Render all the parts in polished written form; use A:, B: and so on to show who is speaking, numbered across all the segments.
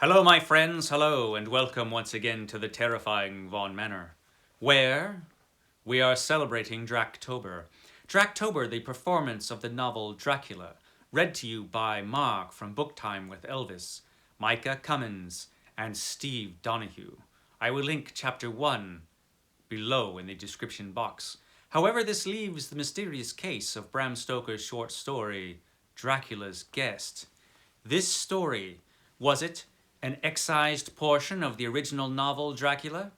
A: Hello, my friends, hello, and welcome once again to the terrifying Vaughan Manor, where we are celebrating Dractober. Dractober, the performance of the novel Dracula, read to you by Mark from Book Time with Elvis, Micah Cummins, and Steve Donoghue. I will link chapter 1 below in the description box. However, this leaves the mysterious case of Bram Stoker's short story, Dracula's Guest. This story, was it an excised portion of the original novel Dracula?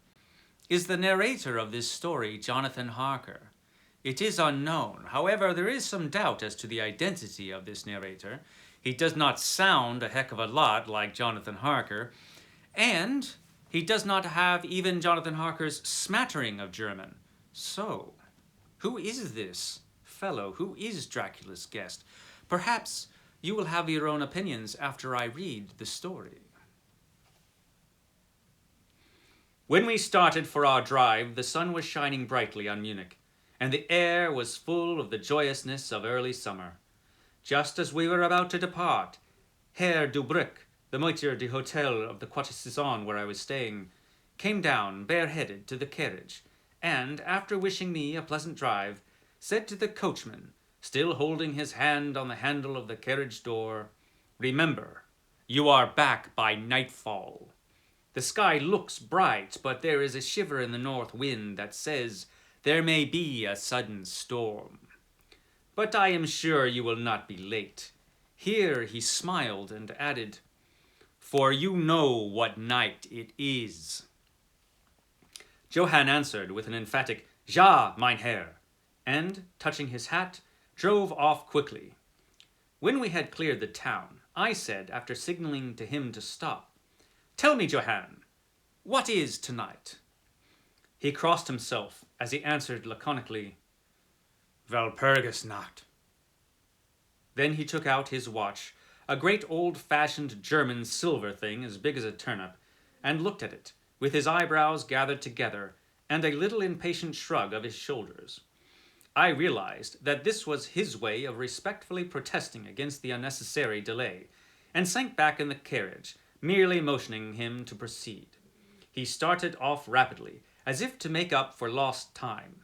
A: Is the narrator of this story Jonathan Harker? It is unknown. However, there is some doubt as to the identity of this narrator. He does not sound a heck of a lot like Jonathan Harker, and he does not have even Jonathan Harker's smattering of German. So, who is this fellow? Who is Dracula's guest? Perhaps you will have your own opinions after I read the story. When we started for our drive, the sun was shining brightly on Munich, and the air was full of the joyousness of early summer. Just as we were about to depart, Herr Dubrück, the maitre d'hotel of the countess where I was staying, came down bareheaded to the carriage, and, after wishing me a pleasant drive, said to the coachman, still holding his hand on the handle of the carriage door, "Remember, you are back by nightfall. The sky looks bright, but there is a shiver in the north wind that says there may be a sudden storm. But I am sure you will not be late." Here he smiled and added, "For you know what night it is." Johann answered with an emphatic "Ja, mein Herr," and, touching his hat, drove off quickly. When we had cleared the town, I said, after signaling to him to stop, "Tell me, Johann, what is tonight?" He crossed himself as he answered laconically, "Walpurgisnacht." Then he took out his watch, a great old-fashioned German silver thing as big as a turnip, and looked at it, with his eyebrows gathered together and a little impatient shrug of his shoulders. I realized that this was his way of respectfully protesting against the unnecessary delay, and sank back in the carriage, merely motioning him to proceed. He started off rapidly, as if to make up for lost time.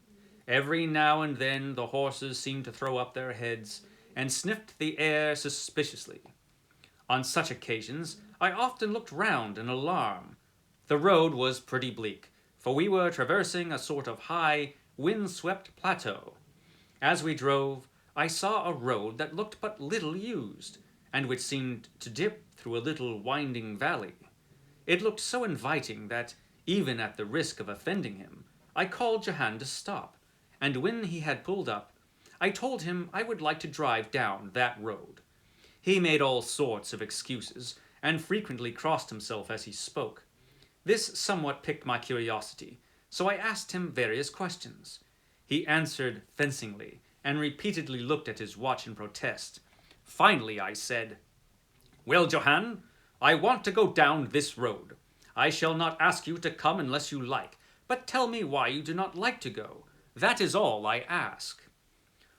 A: Every now and then the horses seemed to throw up their heads and sniffed the air suspiciously. On such occasions, I often looked round in alarm. The road was pretty bleak, for we were traversing a sort of high, wind-swept plateau. As we drove, I saw a road that looked but little used, and which seemed to dip through a little winding valley. It looked so inviting that, even at the risk of offending him, I called Johann to stop, and when he had pulled up, I told him I would like to drive down that road. He made all sorts of excuses, and frequently crossed himself as he spoke. This somewhat piqued my curiosity, so I asked him various questions. He answered fencingly, and repeatedly looked at his watch in protest. Finally I said, "Well, Johann, I want to go down this road. I shall not ask you to come unless you like, but tell me why you do not like to go. That is all I ask."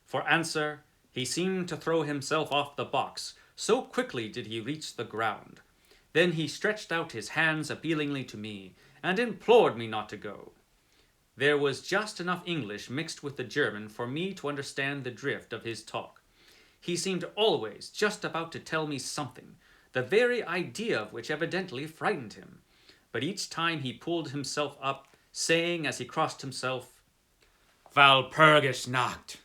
A: For answer, he seemed to throw himself off the box, so quickly did he reach the ground. Then he stretched out his hands appealingly to me, and implored me not to go. There was just enough English mixed with the German for me to understand the drift of his talk. He seemed always just about to tell me something, the very idea of which evidently frightened him. But each time he pulled himself up, saying as he crossed himself, "Walpurgisnacht."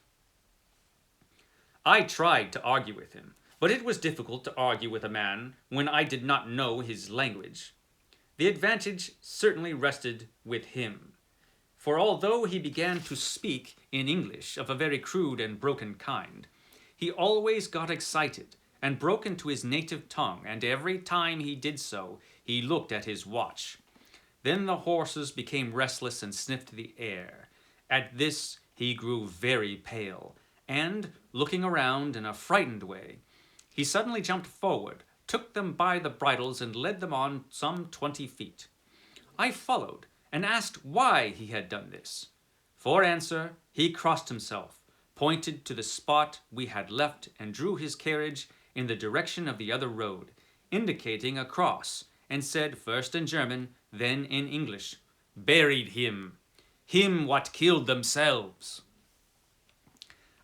A: I tried to argue with him, but it was difficult to argue with a man when I did not know his language. The advantage certainly rested with him, for although he began to speak in English of a very crude and broken kind, he always got excited and broke into his native tongue, and every time he did so, he looked at his watch. Then the horses became restless and sniffed the air. At this he grew very pale, and, looking around in a frightened way, he suddenly jumped forward, took them by the bridles, and led them on some 20 feet. I followed, and asked why he had done this. For answer, he crossed himself, pointed to the spot we had left, and drew his carriage in the direction of the other road, indicating a cross, and said, first in German, then in English, "Buried him. Him what killed themselves."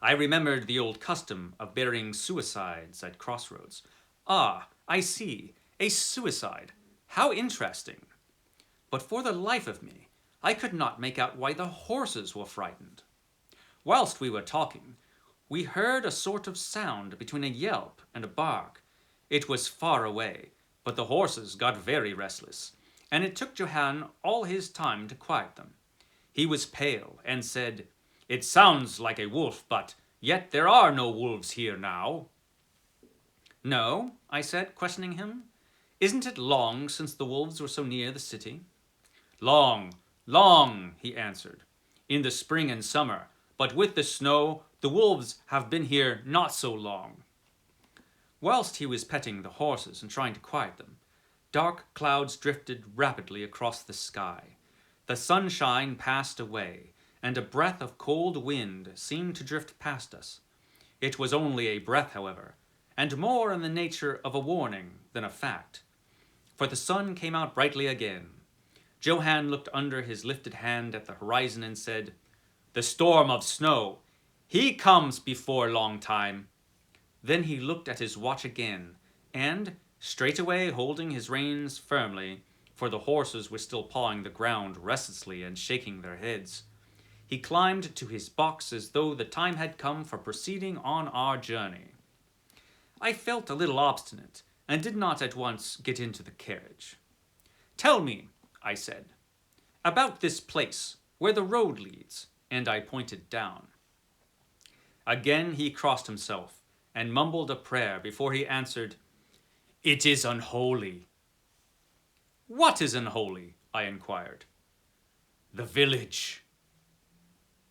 A: I remembered the old custom of burying suicides at crossroads. Ah, I see. A suicide. How interesting. But for the life of me, I could not make out why the horses were frightened. Whilst we were talking, we heard a sort of sound between a yelp and a bark. It was far away, but the horses got very restless, and it took Johann all his time to quiet them. He was pale and said, "It sounds like a wolf, but yet there are no wolves here now." "No?" I said, questioning him. "Isn't it long since the wolves were so near the city?" "Long, long," he answered. "In the spring and summer, but with the snow, the wolves have been here not so long." Whilst he was petting the horses and trying to quiet them, dark clouds drifted rapidly across the sky. The sunshine passed away, and a breath of cold wind seemed to drift past us. It was only a breath, however, and more in the nature of a warning than a fact. For the sun came out brightly again. Johann looked under his lifted hand at the horizon and said, "The storm of snow, he comes before long time." Then he looked at his watch again, and, straightway holding his reins firmly, for the horses were still pawing the ground restlessly and shaking their heads, he climbed to his box as though the time had come for proceeding on our journey. I felt a little obstinate, and did not at once get into the carriage. "Tell me," I said, "about this place, where the road leads," and I pointed down. Again he crossed himself, and mumbled a prayer before he answered, "It is unholy." "What is unholy?" I inquired. "The village."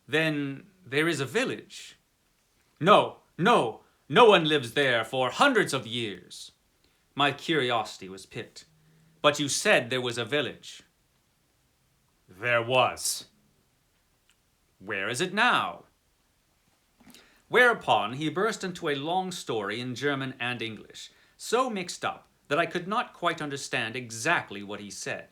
A: "Then there is a village?" No one lives there for hundreds of years." My curiosity was piqued. "But you said there was a village." "There was." "Where is it now?" Whereupon he burst into a long story in German and English, so mixed up that I could not quite understand exactly what he said.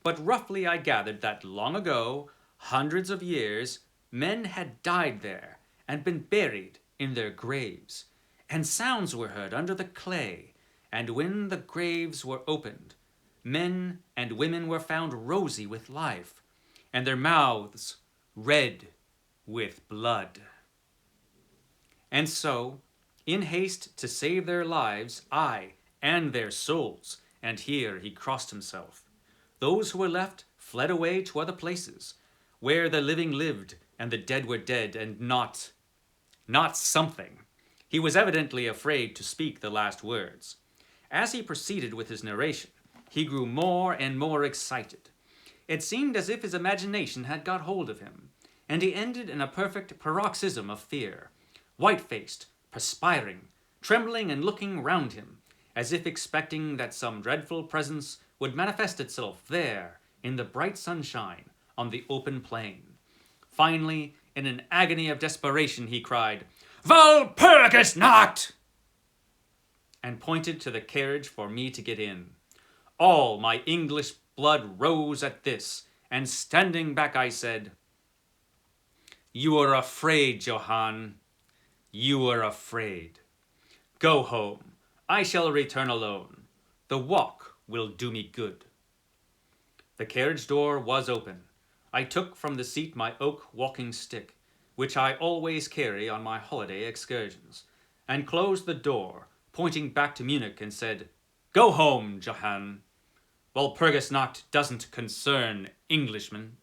A: But roughly I gathered that long ago, hundreds of years, men had died there and been buried in their graves, and sounds were heard under the clay, and when the graves were opened, men and women were found rosy with life, and their mouths red with blood. And so, in haste to save their lives, aye, and their souls, and here he crossed himself, those who were left fled away to other places, where the living lived and the dead were dead, and not something. He was evidently afraid to speak the last words. As he proceeded with his narration, he grew more and more excited. It seemed as if his imagination had got hold of him, and he ended in a perfect paroxysm of fear, white-faced, perspiring, trembling and looking round him, as if expecting that some dreadful presence would manifest itself there in the bright sunshine on the open plain. Finally, in an agony of desperation, he cried, "Walpurgis Nacht!" and pointed to the carriage for me to get in. All my English blood rose at this, and standing back I said, "You are afraid, Johann. You are afraid. Go home. I shall return alone. The walk will do me good." The carriage door was open. I took from the seat my oak walking stick, which I always carry on my holiday excursions, and closed the door, pointing back to Munich, and said, "Go home, Johann. Walpurgisnacht doesn't concern Englishmen."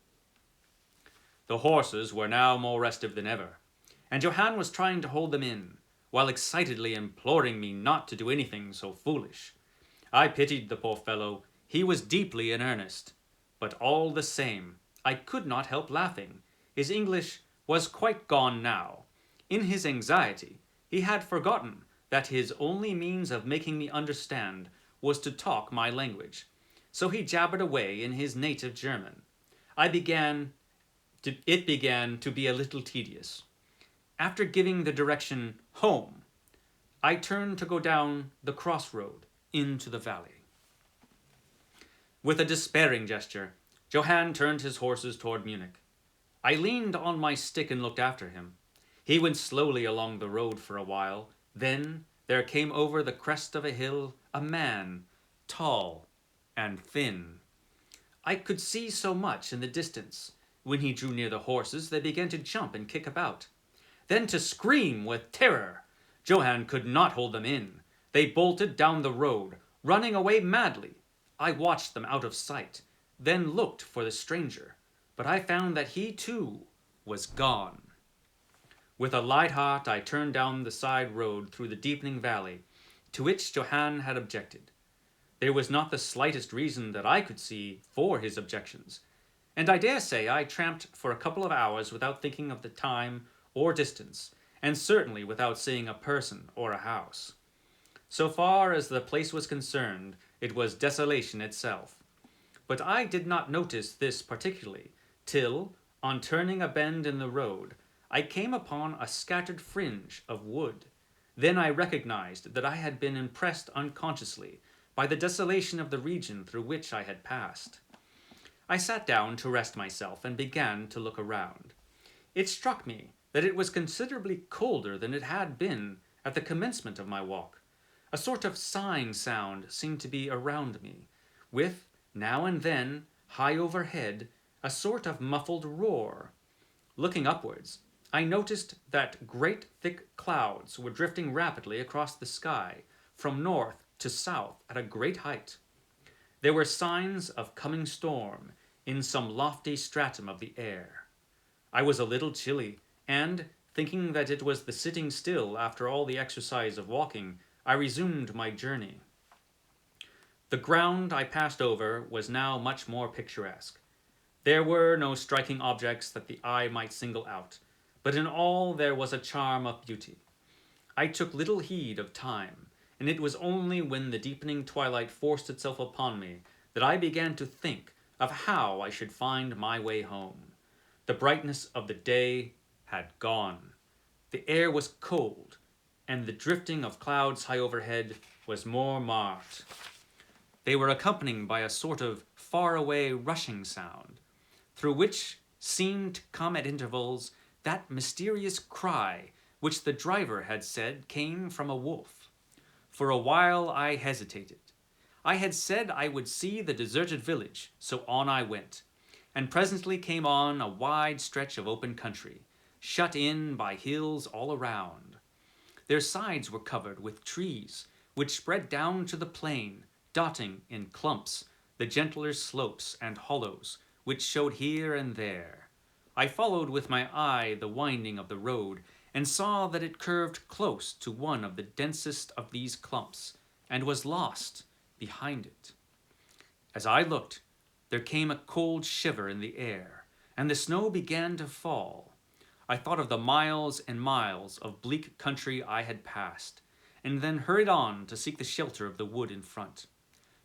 A: The horses were now more restive than ever, and Johann was trying to hold them in, while excitedly imploring me not to do anything so foolish. I pitied the poor fellow. He was deeply in earnest. But all the same, I could not help laughing. His English was quite gone now. In his anxiety, he had forgotten that his only means of making me understand was to talk my language. So he jabbered away in his native German. It began to be a little tedious. After giving the direction home, I turned to go down the crossroad into the valley. With a despairing gesture, Johann turned his horses toward Munich. I leaned on my stick and looked after him. He went slowly along the road for a while. Then there came over the crest of a hill a man, tall and thin. I could see so much in the distance. When he drew near the horses, they began to jump and kick about, then to scream with terror. Johann could not hold them in. They bolted down the road, running away madly. I watched them out of sight, then looked for the stranger, but I found that he too was gone. With a light heart, I turned down the side road through the deepening valley, to which Johann had objected. There was not the slightest reason that I could see for his objections, and I dare say I tramped for a couple of hours without thinking of the time or distance, and certainly without seeing a person or a house. So far as the place was concerned, it was desolation itself. But I did not notice this particularly, till, on turning a bend in the road, I came upon a scattered fringe of wood. Then I recognized that I had been impressed unconsciously by the desolation of the region through which I had passed. I sat down to rest myself and began to look around. It struck me that it was considerably colder than it had been at the commencement of my walk. A sort of sighing sound seemed to be around me, with, now and then, high overhead, a sort of muffled roar. Looking upwards, I noticed that great thick clouds were drifting rapidly across the sky, from north to south at a great height. There were signs of coming storm in some lofty stratum of the air. I was a little chilly, and, thinking that it was the sitting still after all the exercise of walking, I resumed my journey. The ground I passed over was now much more picturesque. There were no striking objects that the eye might single out, but in all there was a charm of beauty. I took little heed of time, and it was only when the deepening twilight forced itself upon me that I began to think of how I should find my way home. The brightness of the day had gone. The air was cold, and the drifting of clouds high overhead was more marked. They were accompanied by a sort of far-away rushing sound, through which seemed to come at intervals that mysterious cry which the driver had said came from a wolf. For a while I hesitated. I had said I would see the deserted village, so on I went, and presently came on a wide stretch of open country, shut in by hills all around. Their sides were covered with trees, which spread down to the plain, dotting in clumps the gentler slopes and hollows, which showed here and there. I followed with my eye the winding of the road, and saw that it curved close to one of the densest of these clumps, and was lost behind it. As I looked, there came a cold shiver in the air, and the snow began to fall. I thought of the miles and miles of bleak country I had passed, and then hurried on to seek the shelter of the wood in front.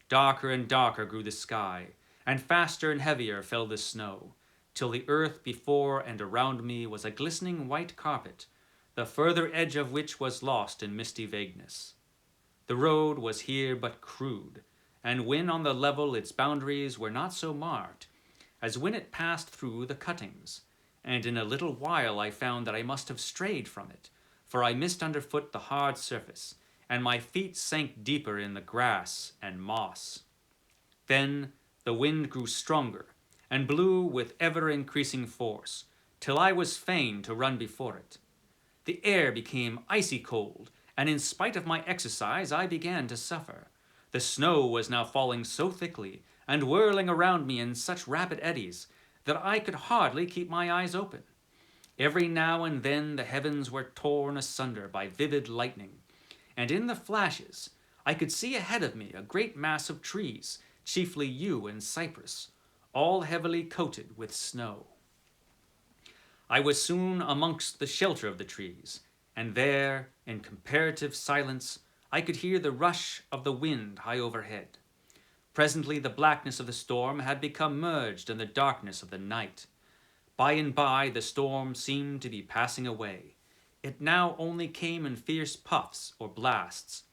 A: Darker and darker grew the sky, and faster and heavier fell the snow, till the earth before and around me was a glistening white carpet, the further edge of which was lost in misty vagueness. The road was here but crude, and when on the level its boundaries were not so marked as when it passed through the cuttings, and in a little while I found that I must have strayed from it, for I missed underfoot the hard surface, and my feet sank deeper in the grass and moss. Then the wind grew stronger, and blew with ever-increasing force, till I was fain to run before it. The air became icy cold, and in spite of my exercise I began to suffer. The snow was now falling so thickly, and whirling around me in such rapid eddies, that I could hardly keep my eyes open. Every now and then the heavens were torn asunder by vivid lightning, and in the flashes I could see ahead of me a great mass of trees, chiefly yew and cypress, all heavily coated with snow. I was soon amongst the shelter of the trees, and there, in comparative silence, I could hear the rush of the wind high overhead. Presently the blackness of the storm had become merged in the darkness of the night. By and by the storm seemed to be passing away. It now only came in fierce puffs or blasts.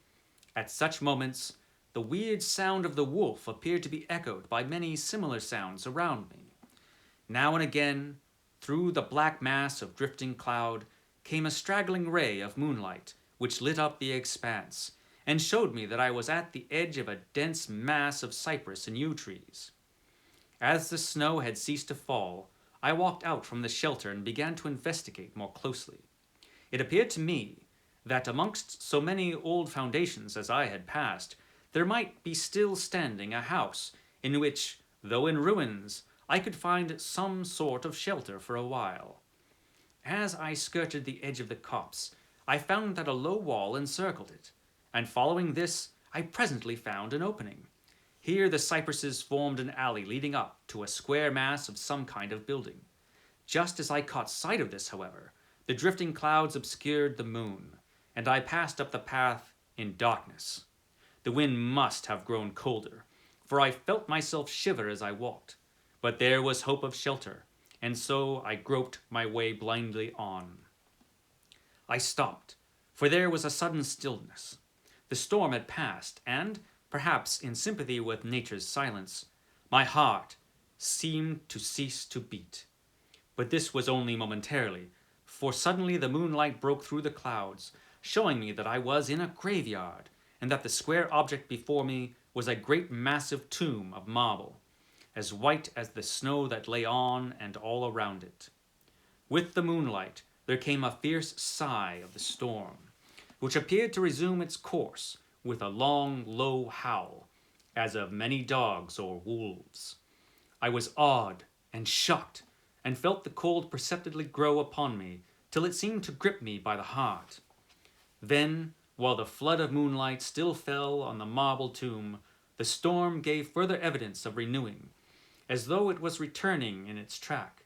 A: At such moments the weird sound of the wolf appeared to be echoed by many similar sounds around me. Now and again, through the black mass of drifting cloud, came a straggling ray of moonlight, which lit up the expanse, and showed me that I was at the edge of a dense mass of cypress and yew trees. As the snow had ceased to fall, I walked out from the shelter and began to investigate more closely. It appeared to me that amongst so many old foundations as I had passed, there might be still standing a house in which, though in ruins, I could find some sort of shelter for a while. As I skirted the edge of the copse, I found that a low wall encircled it, and following this, I presently found an opening. Here the cypresses formed an alley leading up to a square mass of some kind of building. Just as I caught sight of this, however, the drifting clouds obscured the moon, and I passed up the path in darkness. The wind must have grown colder, for I felt myself shiver as I walked. But there was hope of shelter, and so I groped my way blindly on. I stopped, for there was a sudden stillness. The storm had passed, and, perhaps in sympathy with nature's silence, my heart seemed to cease to beat. But this was only momentarily, for suddenly the moonlight broke through the clouds, showing me that I was in a graveyard, and that the square object before me was a great massive tomb of marble, as white as the snow that lay on and all around it. With the moonlight there came a fierce sigh of the storm, which appeared to resume its course with a long, low howl, as of many dogs or wolves. I was awed and shocked, and felt the cold perceptibly grow upon me, till it seemed to grip me by the heart. Then, while the flood of moonlight still fell on the marble tomb, the storm gave further evidence of renewing, as though it was returning in its track.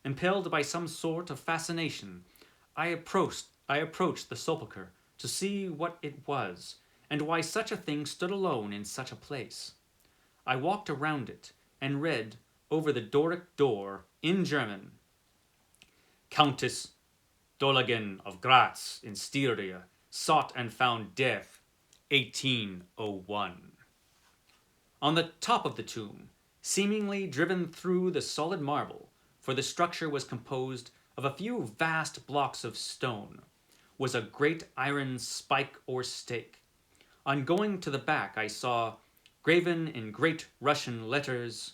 A: Impelled by some sort of fascination, I approached the sepulchre to see what it was, and why such a thing stood alone in such a place. I walked around it, and read over the Doric door, in German, Countess Donoghue of Graz in Styria sought and found death, 1801. On the top of the tomb, seemingly driven through the solid marble, for the structure was composed of a few vast blocks of stone, was a great iron spike or stake. On going to the back, I saw, graven in great Russian letters,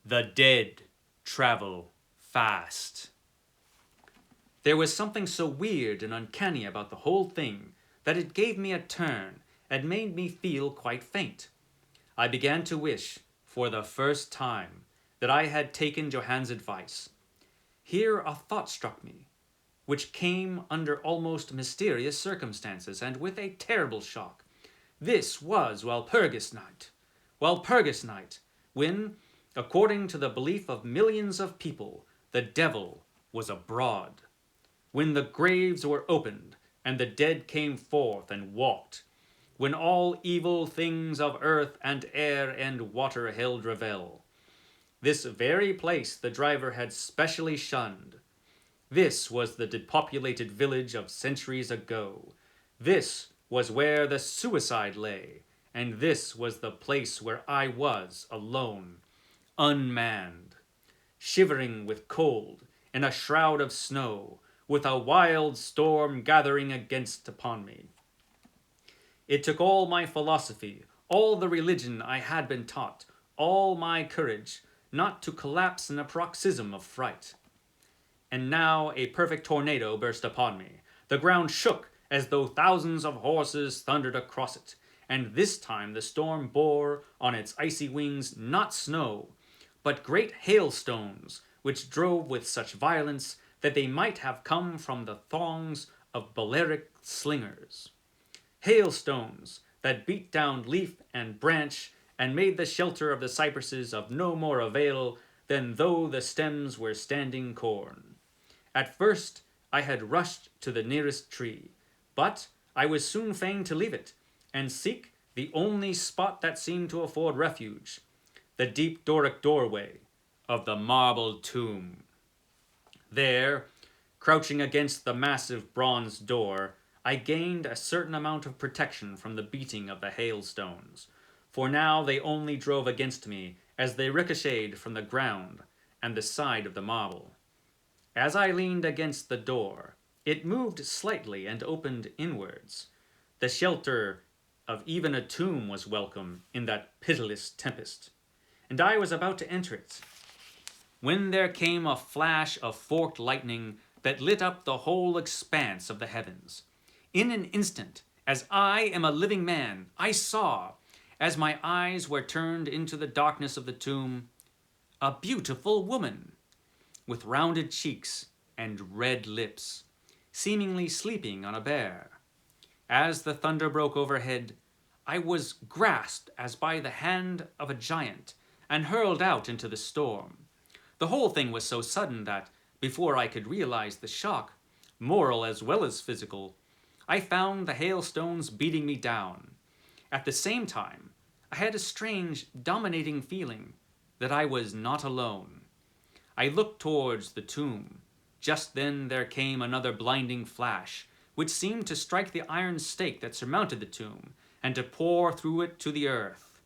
A: "The dead travel fast." There was something so weird and uncanny about the whole thing that it gave me a turn and made me feel quite faint. I began to wish, for the first time, that I had taken Johann's advice. Here a thought struck me, which came under almost mysterious circumstances and with a terrible shock. This was Walpurgis night. Walpurgis night, when, according to the belief of millions of people, the devil was abroad. When the graves were opened, and the dead came forth and walked. When all evil things of earth and air and water held revel. This very place the driver had specially shunned. This was the depopulated village of centuries ago. This was where the suicide lay, and this was the place where I was alone, unmanned, shivering with cold in a shroud of snow, with a wild storm gathering against upon me. It took all my philosophy, all the religion I had been taught, all my courage, not to collapse in a paroxysm of fright. And now a perfect tornado burst upon me. The ground shook as though thousands of horses thundered across it, and this time the storm bore on its icy wings not snow, but great hailstones, which drove with such violence that they might have come from the thongs of Balearic slingers. Hailstones that beat down leaf and branch and made the shelter of the cypresses of no more avail than though the stems were standing corn. At first I had rushed to the nearest tree, but I was soon fain to leave it, and seek the only spot that seemed to afford refuge, the deep Doric doorway of the marble tomb. There, crouching against the massive bronze door, I gained a certain amount of protection from the beating of the hailstones, for now they only drove against me as they ricocheted from the ground and the side of the marble. As I leaned against the door, it moved slightly and opened inwards. The shelter of even a tomb was welcome in that pitiless tempest, and I was about to enter it, when there came a flash of forked lightning that lit up the whole expanse of the heavens. In an instant, as I am a living man, I saw, as my eyes were turned into the darkness of the tomb, a beautiful woman, with rounded cheeks and red lips, seemingly sleeping on a bear. As the thunder broke overhead, I was grasped as by the hand of a giant and hurled out into the storm. The whole thing was so sudden that, before I could realize the shock, moral as well as physical, I found the hailstones beating me down. At the same time, I had a strange, dominating feeling that I was not alone. I looked towards the tomb. Just then there came another blinding flash, which seemed to strike the iron stake that surmounted the tomb, and to pour through it to the earth,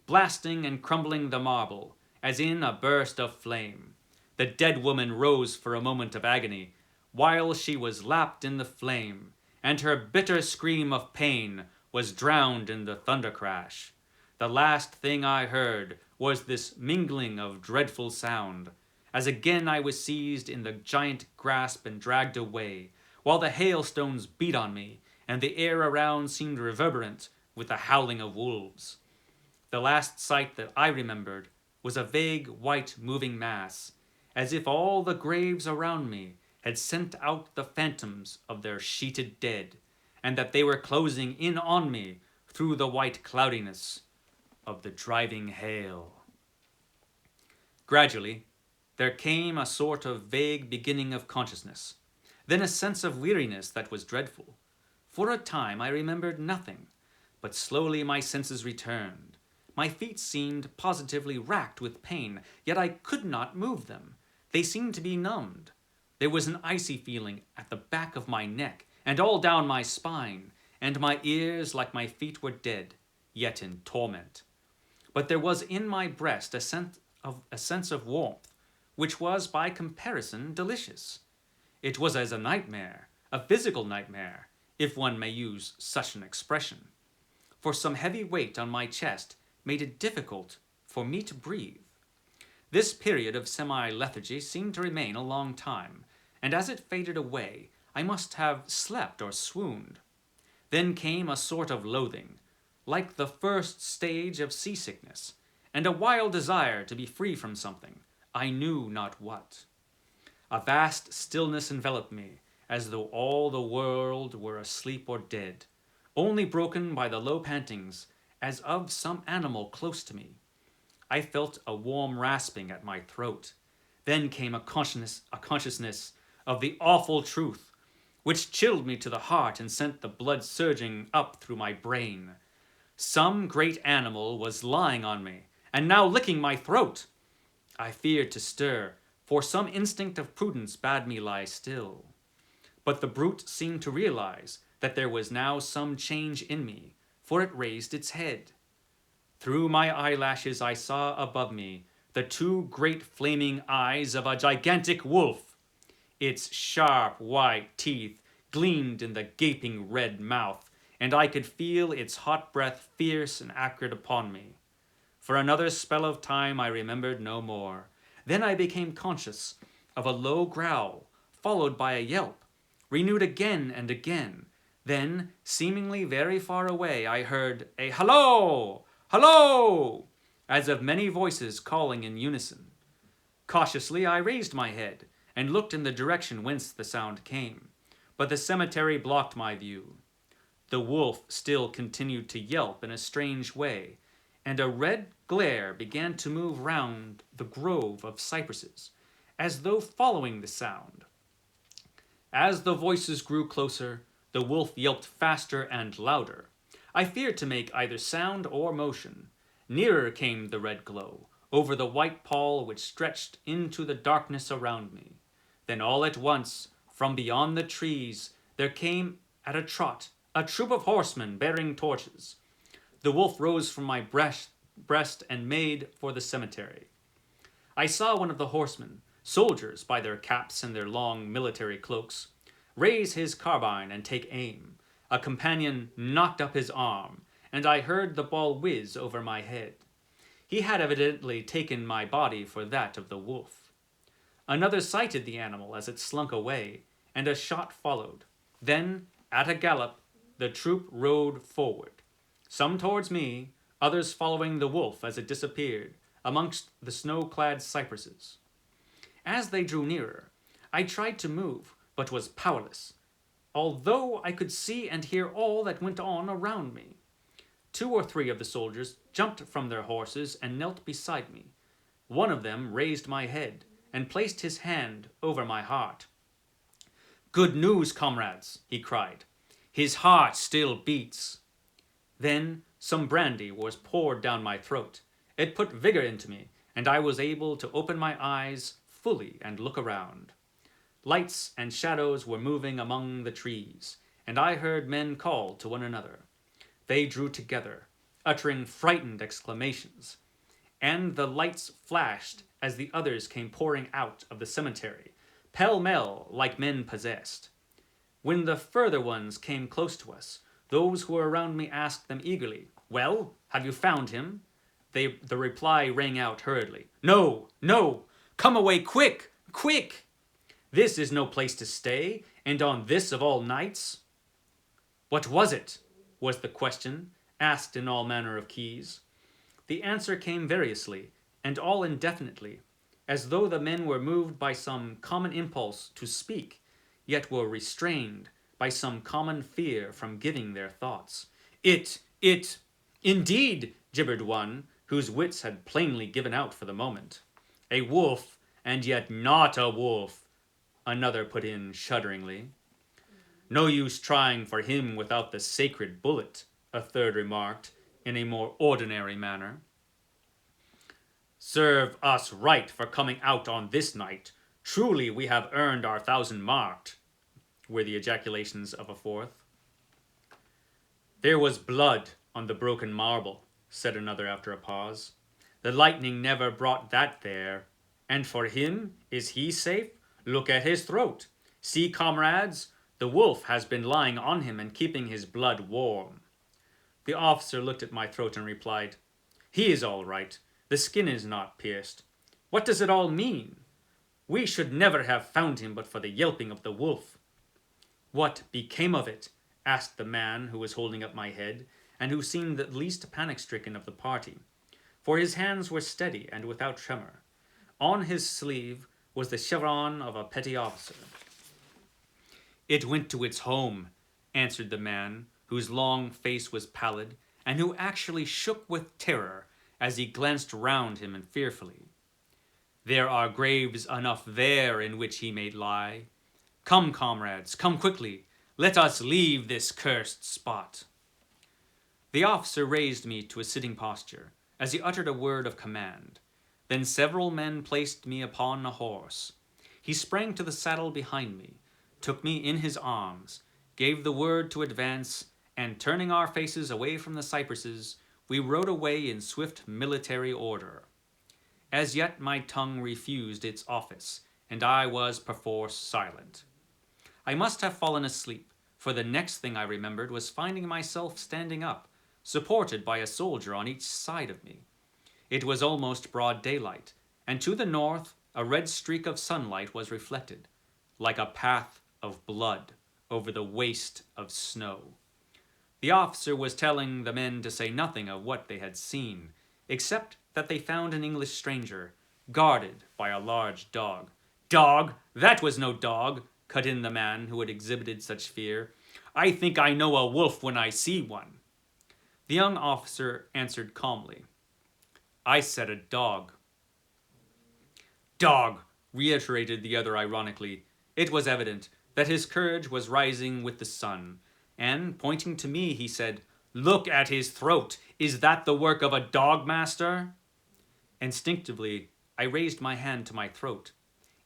A: blasting and crumbling the marble, as in a burst of flame. The dead woman rose for a moment of agony, while she was lapped in the flame, and her bitter scream of pain was drowned in the thunder crash. The last thing I heard was this mingling of dreadful sound, as again I was seized in the giant grasp and dragged away, while the hailstones beat on me, and the air around seemed reverberant with the howling of wolves. The last sight that I remembered was a vague white moving mass, as if all the graves around me had sent out the phantoms of their sheeted dead, and that they were closing in on me through the white cloudiness of the driving hail. Gradually, there came a sort of vague beginning of consciousness, then a sense of weariness that was dreadful. For a time I remembered nothing, but slowly my senses returned. My feet seemed positively racked with pain, yet I could not move them. They seemed to be numbed. There was an icy feeling at the back of my neck and all down my spine, and my ears, like my feet, were dead, yet in torment. But there was in my breast a sense of warmth, which was by comparison delicious. It was as a nightmare, a physical nightmare, if one may use such an expression. For some heavy weight on my chest made it difficult for me to breathe. This period of semi-lethargy seemed to remain a long time, and as it faded away, I must have slept or swooned. Then came a sort of loathing, like the first stage of seasickness, and a wild desire to be free from something, I knew not what. A vast stillness enveloped me, as though all the world were asleep or dead, only broken by the low pantings as of some animal close to me. I felt a warm rasping at my throat. Then came a consciousness of the awful truth, which chilled me to the heart and sent the blood surging up through my brain. Some great animal was lying on me, and now licking my throat. I feared to stir, for some instinct of prudence bade me lie still. But the brute seemed to realize that there was now some change in me, for it raised its head. Through my eyelashes I saw above me the two great flaming eyes of a gigantic wolf. Its sharp white teeth gleamed in the gaping red mouth, and I could feel its hot breath fierce and acrid upon me. For another spell of time I remembered no more. Then I became conscious of a low growl, followed by a yelp, renewed again and again. Then, seemingly very far away, I heard a "Hello! Hello!" as of many voices calling in unison. Cautiously I raised my head and looked in the direction whence the sound came, but the cemetery blocked my view. The wolf still continued to yelp in a strange way, and a red glare began to move round the grove of cypresses, as though following the sound. As the voices grew closer, the wolf yelped faster and louder. I feared to make either sound or motion. Nearer came the red glow, over the white pall which stretched into the darkness around me. Then all at once, from beyond the trees, there came at a trot, a troop of horsemen bearing torches. The wolf rose from my breast and made for the cemetery. I saw one of the horsemen, soldiers by their caps and their long military cloaks, raise his carbine and take aim. A companion knocked up his arm, and I heard the ball whiz over my head. He had evidently taken my body for that of the wolf. Another sighted the animal as it slunk away, and a shot followed. Then, at a gallop, the troop rode forward, some towards me, others following the wolf as it disappeared amongst the snow-clad cypresses. As they drew nearer, I tried to move, but was powerless, although I could see and hear all that went on around me. 2 or 3 of the soldiers jumped from their horses and knelt beside me. One of them raised my head and placed his hand over my heart. "Good news, comrades," he cried. "His heart still beats." Then some brandy was poured down my throat. It put vigor into me, and I was able to open my eyes fully and look around. Lights and shadows were moving among the trees, and I heard men call to one another. They drew together, uttering frightened exclamations, and the lights flashed as the others came pouring out of the cemetery, pell-mell like men possessed. When the further ones came close to us, those who were around me asked them eagerly, "Well, have you found him?" The reply rang out hurriedly, "No, no! Come away quick, quick! This is no place to stay, and on this of all nights." "What was it?" was the question, asked in all manner of keys. The answer came variously, and all indefinitely, as though the men were moved by some common impulse to speak, yet were restrained by some common fear from giving their thoughts. It, indeed," gibbered one, whose wits had plainly given out for the moment. "A wolf, and yet not a wolf," another put in shudderingly. "No use trying for him without the sacred bullet," a third remarked, in a more ordinary manner. "Serve us right for coming out on this night. Truly we have earned our 1,000 marked," were the ejaculations of a fourth. "There was blood on the broken marble," said another after a pause. "The lightning never brought that there. And for him, is he safe? Look at his throat. See, comrades, the wolf has been lying on him and keeping his blood warm." The officer looked at my throat and replied, "He is all right. The skin is not pierced. What does it all mean? We should never have found him but for the yelping of the wolf." "What became of it?" asked the man who was holding up my head, and who seemed the least panic-stricken of the party, for his hands were steady and without tremor. On his sleeve was the chevron of a petty officer. "It went to its home," answered the man, whose long face was pallid, and who actually shook with terror as he glanced round him and fearfully. "There are graves enough there in which he may lie. Come, comrades, come quickly. Let us leave this cursed spot." The officer raised me to a sitting posture, as he uttered a word of command. Then several men placed me upon a horse. He sprang to the saddle behind me, took me in his arms, gave the word to advance, and turning our faces away from the cypresses, we rode away in swift military order. As yet my tongue refused its office, and I was perforce silent. I must have fallen asleep, for the next thing I remembered was finding myself standing up, supported by a soldier on each side of me. It was almost broad daylight, and to the north a red streak of sunlight was reflected, like a path of blood over the waste of snow. The officer was telling the men to say nothing of what they had seen, except that they found an English stranger, guarded by a large dog. "Dog? That was no dog," cut in the man who had exhibited such fear. "I think I know a wolf when I see one." The young officer answered calmly, "I said a dog." "Dog," reiterated the other ironically. It was evident that his courage was rising with the sun, and, pointing to me, he said, "Look at his throat. Is that the work of a dog, master?" Instinctively, I raised my hand to my throat,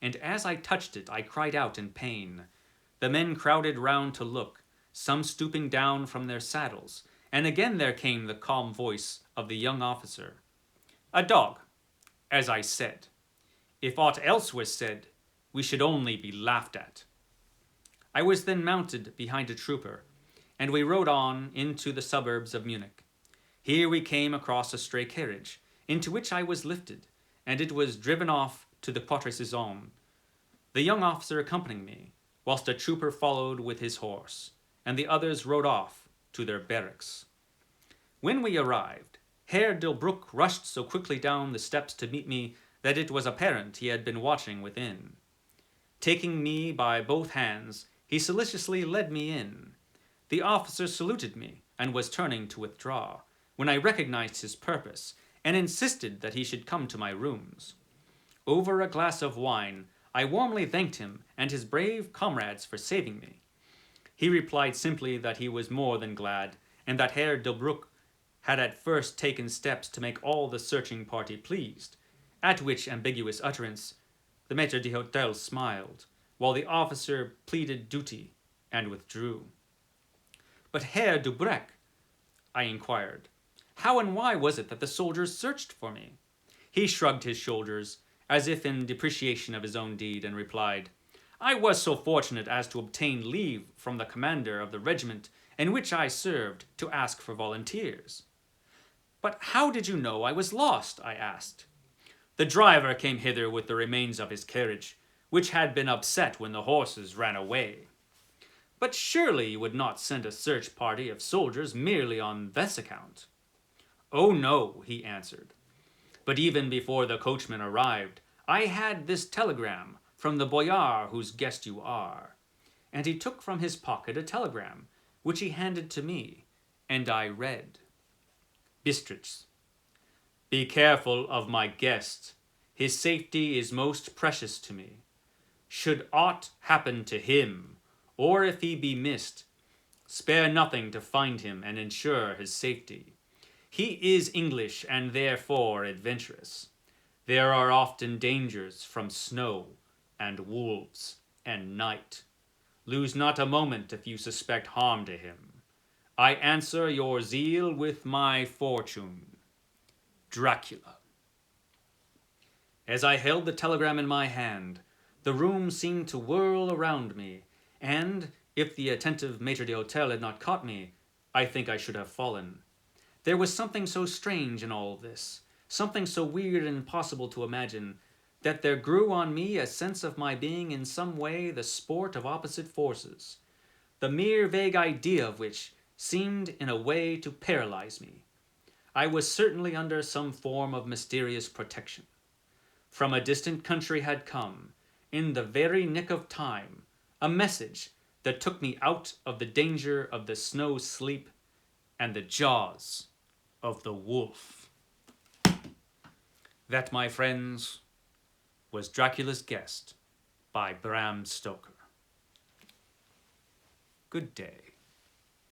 A: and as I touched it, I cried out in pain. The men crowded round to look. some stooping down from their saddles, and again there came the calm voice of the young officer. A dog, as I said. If aught else was said, we should only be laughed at. I was then mounted behind a trooper, and we rode on into the suburbs of Munich. Here we came across a stray carriage, into which I was lifted, and it was driven off to the Quatre Saisons, the young officer accompanying me, whilst a trooper followed with his horse, and the others rode off to their barracks. When we arrived, Herr Delbruck rushed so quickly down the steps to meet me that it was apparent he had been watching within. Taking me by both hands, he solicitously led me in. The officer saluted me and was turning to withdraw, when I recognized his purpose and insisted that he should come to my rooms. Over a glass of wine, I warmly thanked him and his brave comrades for saving me. He replied simply that he was more than glad, and that Herr Delbruck had at first taken steps to make all the searching party pleased, at which ambiguous utterance the maître d'hôtel smiled, while the officer pleaded duty and withdrew. But Herr Delbruck, I inquired, how and why was it that the soldiers searched for me? He shrugged his shoulders, as if in depreciation of his own deed, and replied, I was so fortunate as to obtain leave from the commander of the regiment in which I served to ask for volunteers. But how did you know I was lost? I asked. The driver came hither with the remains of his carriage, which had been upset when the horses ran away. But surely you would not send a search party of soldiers merely on this account. Oh no, he answered. But even before the coachman arrived, I had this telegram from the boyar whose guest you are. And he took from his pocket a telegram, which he handed to me, and I read. Bistritz. Be careful of my guest. His safety is most precious to me. Should aught happen to him, or if he be missed, spare nothing to find him and ensure his safety. He is English and therefore adventurous. There are often dangers from snow and wolves and night. Lose not a moment if you suspect harm to him. I answer your zeal with my fortune. Dracula. As I held the telegram in my hand, the room seemed to whirl around me, and, if the attentive maître d'hôtel had not caught me, I think I should have fallen. There was something so strange in all this, something so weird and impossible to imagine, that there grew on me a sense of my being in some way the sport of opposite forces, the mere vague idea of which seemed in a way to paralyze me. I was certainly under some form of mysterious protection. From a distant country had come, in the very nick of time, a message that took me out of the danger of the snow sleep and the jaws of the wolf. That, my friends, was Dracula's Guest by Bram Stoker. Good day.